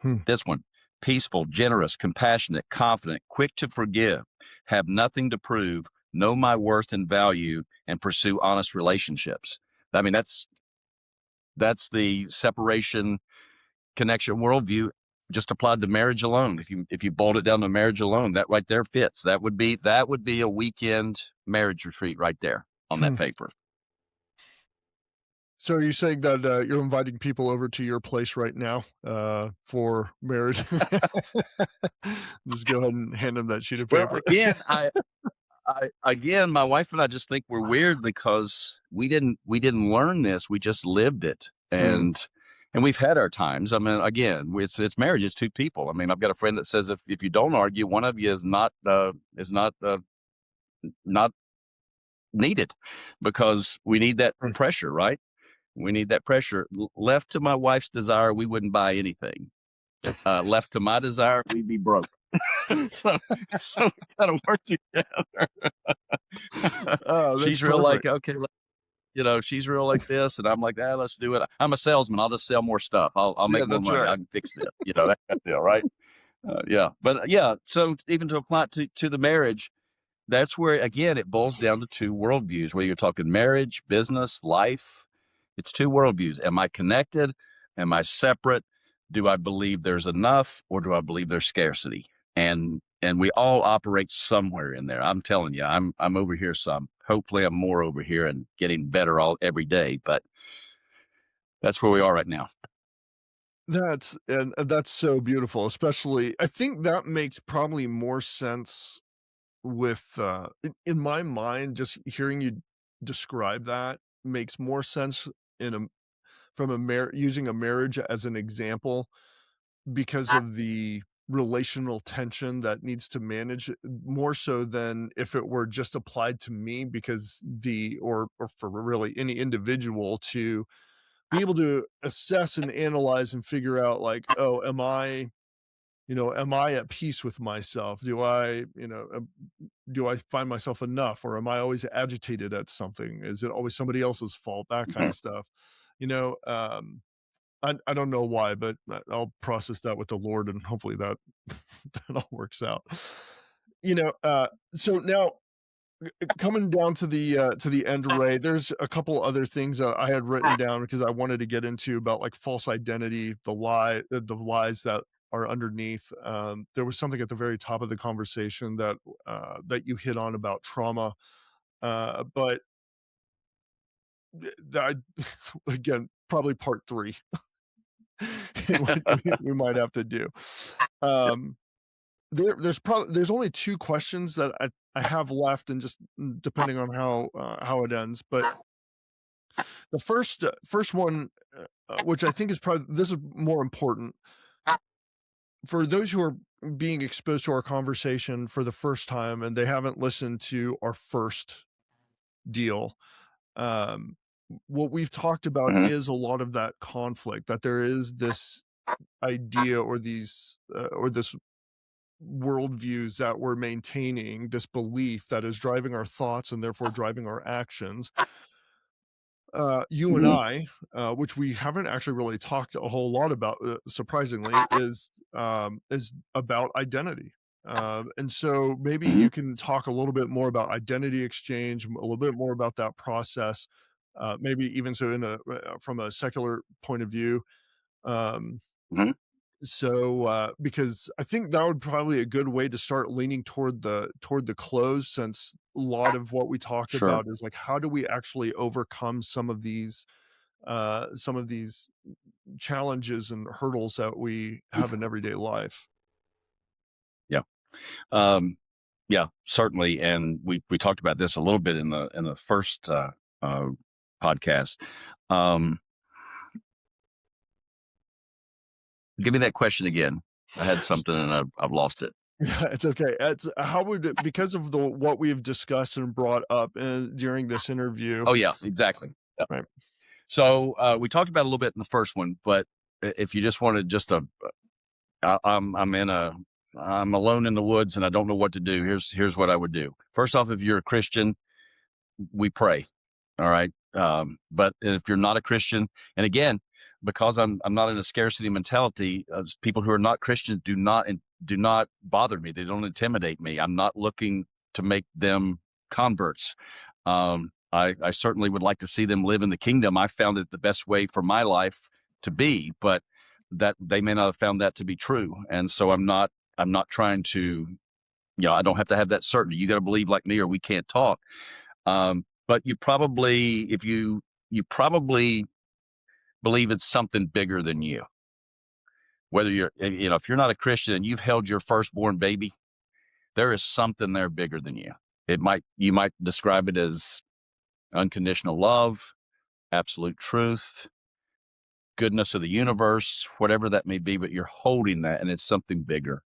mm, This one: peaceful, generous, compassionate, confident, quick to forgive, have nothing to prove, know my worth and value, and pursue honest relationships. I mean, that's the separation connection worldview just applied to marriage alone. If you boiled it down to marriage alone, that right there fits. That would be a weekend marriage retreat right there on that mm. paper. So are you saying that, you're inviting people over to your place right now, for marriage? Just go ahead and hand them that sheet of Well, paper. again, my wife and I just think we're weird because we didn't learn this. We just lived it, Mm, and we've had our times. I mean, again, it's marriage. It's two people. I mean, I've got a friend that says if you don't argue, one of you is not needed, because we need that mm. pressure, right? We need that pressure. Left to my wife's desire, we wouldn't buy anything. Left to my desire, we'd be broke. so so we gotta work together. Oh, that's She's real like, perfect. okay, she's real like this, and I'm like, let's do it. I'm a salesman. I'll just sell more stuff. I'll Yeah, make more that's money. right. I can fix this. That kind of deal, right? Yeah, but yeah. So even to apply it to the marriage, that's where again it boils down to two worldviews. Whether you're talking marriage, business, life, it's two worldviews. Am I connected? Am I separate? Do I believe there's enough, or do I believe there's scarcity? And we all operate somewhere in there. I'm telling you, I'm over here some. Hopefully, I'm more over here and getting better every day. But that's where we are right now. That's so beautiful, especially I think that makes probably more sense with, in my mind, just hearing you describe that makes more sense in a from using a marriage as an example because of the relational tension that needs to manage more so than if it were just applied to me because or for really any individual to be able to assess and analyze and figure out like, oh, am I at peace with myself? Do I find myself enough, or am I always agitated at something? Is it always somebody else's fault? That kind Mhm. of stuff. You know, um, I don't know why, but I'll process that with the Lord, and hopefully that that all works out. You know, so now coming down to the end, Ray, there's a couple other things that I had written down because I wanted to get into about like false identity, the lies that are underneath. There was something at the very top of the conversation that that you hit on about trauma, but that again, probably part three, we might have to do. Yep. Um, there's only two questions that I have left, and just depending on how it ends, but the first one, which I think is probably this is more important for those who are being exposed to our conversation for the first time and they haven't listened to our first deal. Um, what we've talked about Mhm. is a lot of that conflict, that there is this idea or this worldviews that we're maintaining, this belief that is driving our thoughts and therefore driving our actions. You and Mhm. I, which we haven't actually really talked a whole lot about, surprisingly, is about identity. And so maybe Mhm. you can talk a little bit more about identity exchange, a little bit more about that process, maybe even so in a from a secular point of view. Um, Mhm. because I think that would probably a good way to start leaning toward the close, since a lot of what we talk Sure. about is like, how do we actually overcome some of these challenges and hurdles that we have in everyday life? Yeah. Um, yeah, certainly. And we talked about this a little bit in the first uh, podcast. Um, Give me that question again. I had something and I've lost it. Yeah, it's okay. It's how would it, because of the what we've discussed and brought up during this interview, Oh yeah, exactly. Yep. right? So we talked about it a little bit in the first one, but if you just wanted just a, I'm in a, I'm alone in the woods and I don't know what to do. Here's what I would do. First off, if you're a Christian, we pray. All right. But if you're not a Christian, and again, because I'm not in a scarcity mentality, people who are not Christians do not bother me. They don't intimidate me. I'm not looking to make them converts. I certainly would like to see them live in the kingdom. I found it the best way for my life to be, but that they may not have found that to be true. And so I'm not trying to, I don't have to have that certainty. You got to believe like me or we can't talk. But you probably, if you probably believe it's something bigger than you. Whether if you're not a Christian and you've held your firstborn baby, there is something there bigger than you. You might describe it as unconditional love, absolute truth, goodness of the universe, whatever that may be, but you're holding that and it's something bigger.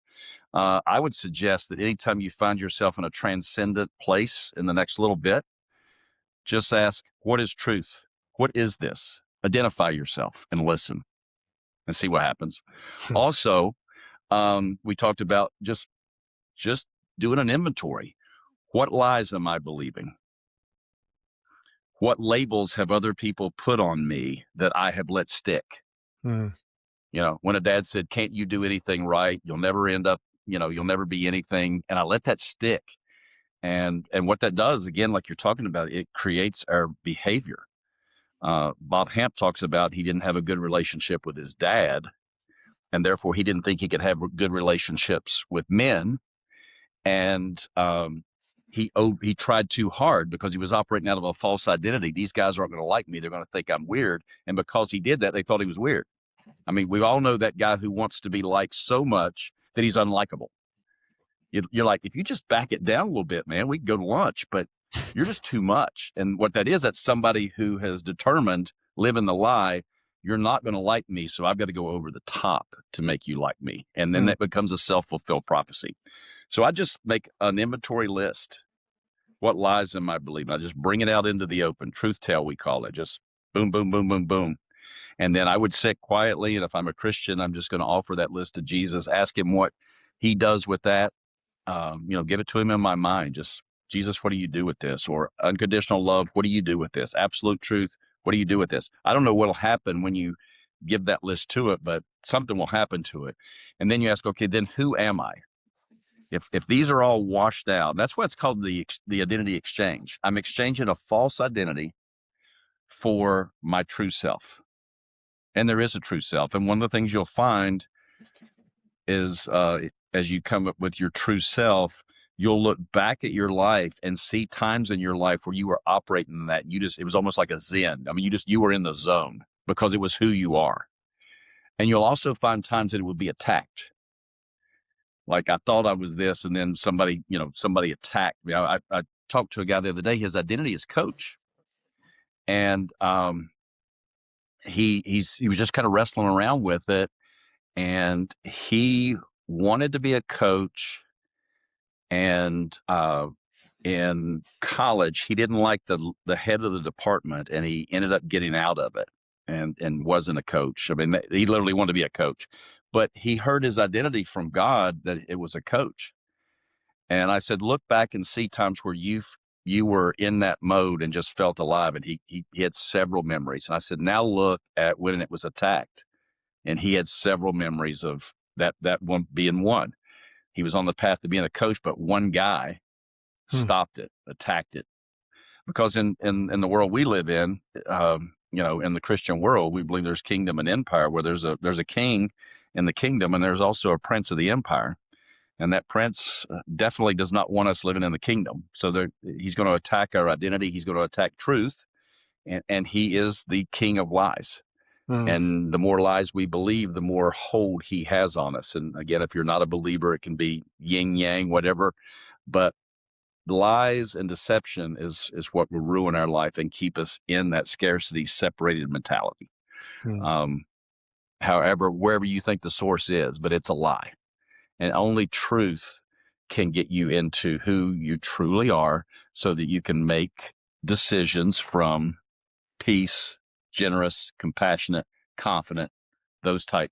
I would suggest that anytime you find yourself in a transcendent place in the next little bit, just ask, what is truth? What is this? Identify yourself and listen and see what happens. Also, we talked about just doing an inventory. What lies am I believing? What labels have other people put on me that I have let stick? Mm, When a dad said, "Can't you do anything right? You'll never end up, you'll never be anything," and I let that stick. And what that does, again, like you're talking about, it creates our behavior. Bob Hamp talks about he didn't have a good relationship with his dad, and therefore he didn't think he could have good relationships with men. And he tried too hard because he was operating out of a false identity. These guys aren't going to like me; they're going to think I'm weird. And because he did that, they thought he was weird. I mean, we all know that guy who wants to be liked so much that he's unlikable. You're like, if you just back it down a little bit, man, we can go to lunch, but you're just too much. And what that is, that's somebody who has determined, living the lie, you're not going to like me, so I've got to go over the top to make you like me. And then mm, that becomes a self-fulfilled prophecy. So I just make an inventory list. What lies am I believing? I just bring it out into the open. Truth tell, we call it. Just boom, boom, boom, boom, boom. And then I would sit quietly. And if I'm a Christian, I'm just going to offer that list to Jesus, ask him what he does with that. Give it to him in my mind. Just, Jesus, what do you do with this? Or unconditional love, what do you do with this? Absolute truth, what do you do with this? I don't know what'll happen when you give that list to it, but something will happen to it. And then you ask, okay, then who am I? If these are all washed out, that's why it's called the identity exchange. I'm exchanging a false identity for my true self. And there is a true self. And one of the things you'll find is as you come up with your true self, you'll look back at your life and see times in your life where you were operating in that. It was almost like a Zen. I mean, you were in the zone because it was who you are. And you'll also find times that it would be attacked. Like I thought I was this, and then somebody attacked me. I talked to a guy the other day. His identity is coach, and he was just kind of wrestling around with it, and he wanted to be a coach. And in college, he didn't like the head of the department, and he ended up getting out of it, and wasn't a coach. I mean, he literally wanted to be a coach, but he heard his identity from God that it was a coach. And I said, look back and see times where you were in that mode and just felt alive. And he had several memories. And I said, now look at when it was attacked. And he had several memories of that one being one. He was on the path to being a coach, but one guy stopped it, attacked it. Because in the world we live in, in the Christian world, we believe there's kingdom and empire, where there's a king in the kingdom, and there's also a prince of the empire. And that prince definitely does not want us living in the kingdom. So he's going to attack our identity. He's going to attack truth. And he is the king of lies. And the more lies we believe, the more hold he has on us. And again, if you're not a believer, it can be yin yang, whatever. But lies and deception is what will ruin our life and keep us in that scarcity, separated mentality. However, wherever you think the source is, but it's a lie. And only truth can get you into who you truly are, so that you can make decisions from peace, generous, compassionate, confident, those type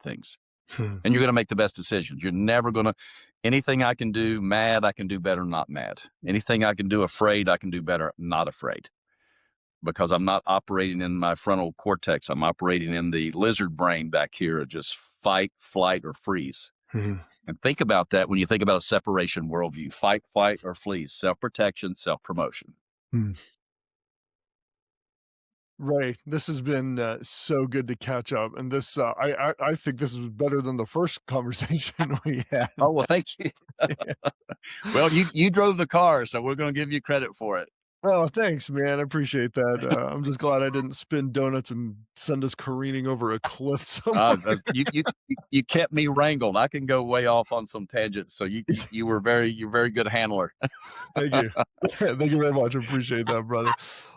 things. And you're going to make the best decisions. You're never going to, anything I can do mad, I can do better not mad. Anything I can do afraid, I can do better not afraid. Because I'm not operating in my frontal cortex. I'm operating in the lizard brain back here, just fight, flight, or freeze. And think about that when you think about a separation worldview: fight, flight, or flee, self-protection, self-promotion. Ray, this has been so good to catch up, and this I think this is better than the first conversation we had. Oh, well, thank you. Well, you drove the car, so we're going to give you credit for it. Oh, thanks, man. I appreciate that. I'm just glad I didn't spin donuts and send us careening over a cliff somewhere. You kept me wrangled. I can go way off on some tangents, so you're a very good handler. Thank you. Thank you very much. I appreciate that, brother.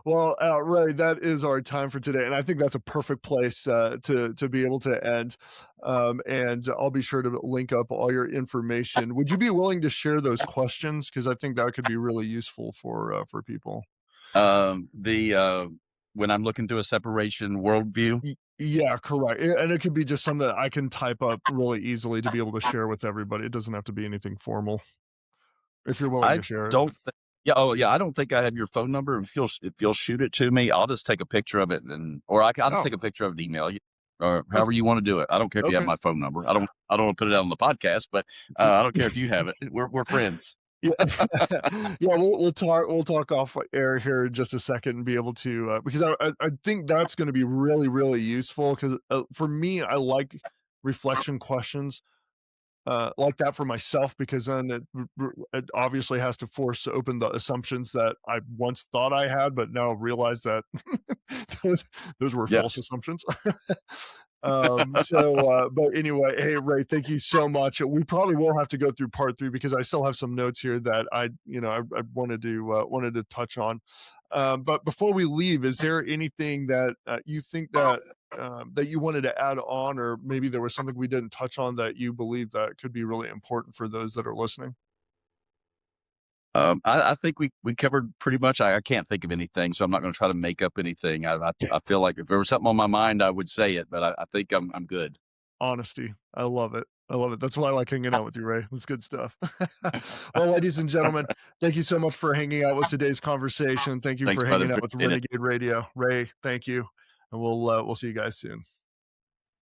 Well, Ray, that is our time for today, and I think that's a perfect place to be able to end. And I'll be sure to link up all your information. Would you be willing to share those questions? Because I think that could be really useful for people. When I'm looking to a separation worldview. Yeah, correct. And it could be just something that I can type up really easily to be able to share with everybody. It doesn't have to be anything formal, if you're willing I to share it. don't think, yeah, oh yeah, I don't think I have your phone number. If you'll shoot it to me, I'll just take a picture of it, or I'll just take a picture of it and email you, or however you want to do it. I don't care if you have my phone number. I don't want to put it out on the podcast, but I don't care if you have it. We're friends. Yeah, yeah. We'll talk off air here in just a second and be able to because I think that's going to be really, really useful, because for me, I like reflection questions like that for myself, because then it obviously has to force open the assumptions that I once thought I had, but now realize that those were false assumptions. But anyway, hey, Ray, thank you so much. We probably will have to go through part 3, because I still have some notes here that I wanted to touch on. But before we leave, is there anything that you think that that you wanted to add on, or maybe there was something we didn't touch on that you believe that could be really important for those that are listening? I think we covered pretty much. I can't think of anything, so I'm not going to try to make up anything. I feel like if there was something on my mind, I would say it, but I think I'm good. Honesty. I love it. I love it. That's why I like hanging out with you, Ray. That's good stuff. Well, ladies and gentlemen, thank you so much for hanging out with today's conversation. Thank you Thanks, for brother. hanging out with Appreciate it. Renegade Radio. Ray, thank you. And we'll see you guys soon.